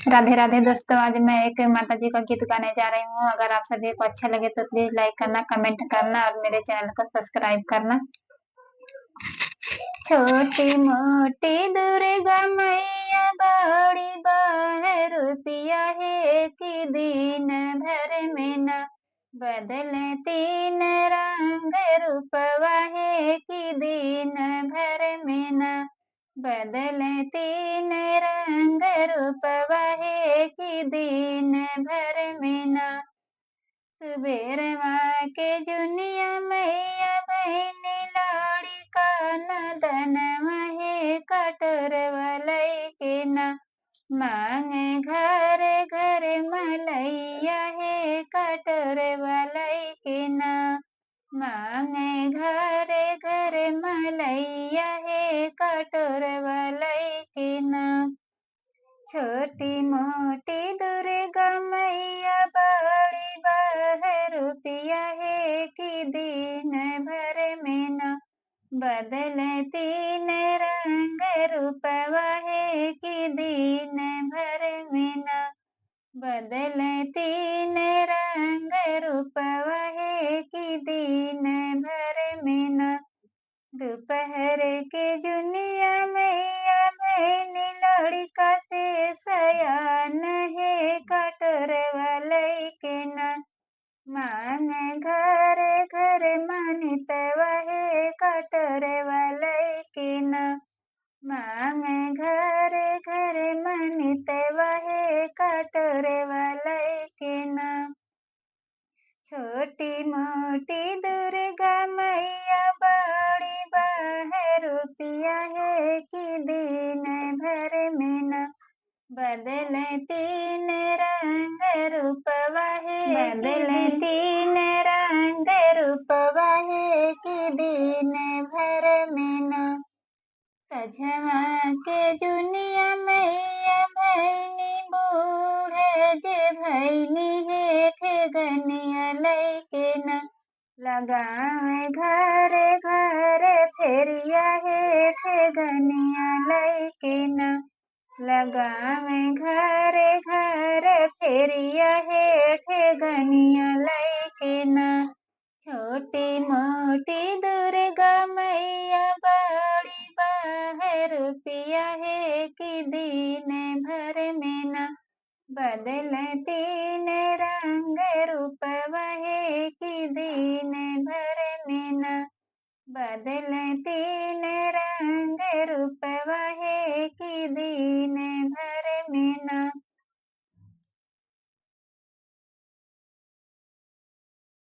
राधे राधे दोस्तों। आज मैं एक माता जी का गीत गाने जा रही हूँ। अगर आप सभी को अच्छा लगे तो प्लीज लाइक करना, कमेंट करना और मेरे चैनल को सब्सक्राइब करना। छोटी मोटी दुर्गा मैया बड़ी बहरूपिया है कि दिन भर में न बदले तीन रंग रूपवा है कि दिन भर में न बदले तीन रंग रूपवा है कि दिन भर में न सुबेरवा के जुनिया मैया बहनी लाड़ी का नदन महे कटोरवा लैके न मांगे घर घर मलैया है कटोरवा लैके न मांगे घर घर मलैया है कटोरवा लैके न छोटी मोटी दुर्गा मैया बड़ी बहरूपिया है कि दिन भर में न बदले तीन रंग रूपवा है कि दिन भर में न बदले तीन रंग रूपवा है कि दिन भर में न दोपहर के जुनिया मैया बहनी लड़का से सयान है कटोरवा लैके न मांग घर घर मनितवा है कटोरवा लैके न मांग घर घर मनितवा है कटोरवा लैके न छोटी मोटी दुर्गा मैया बड़ी बहरूपिया है कि दिन भर में न बदले तीन रंग रूपवा है बदले तीन रंग रूपवा है कि दिन भर में न सजवा के जुनिया मैया भैनी बूढ़े जे भैनी है ठेगनिया लैके न लगावे घर घर फेरिया है ठेगनिया लैके न लगावे घर घर फेरिया है ठेगनिया लैके न छोटी मोटी दुर्गा मैया बड़ी बहरूपिया है कि दिन भर में न बदले तीन रंग रूपवा है कि दिन भर में न बदले तीन रंग रूपवा है कि दिन भर में न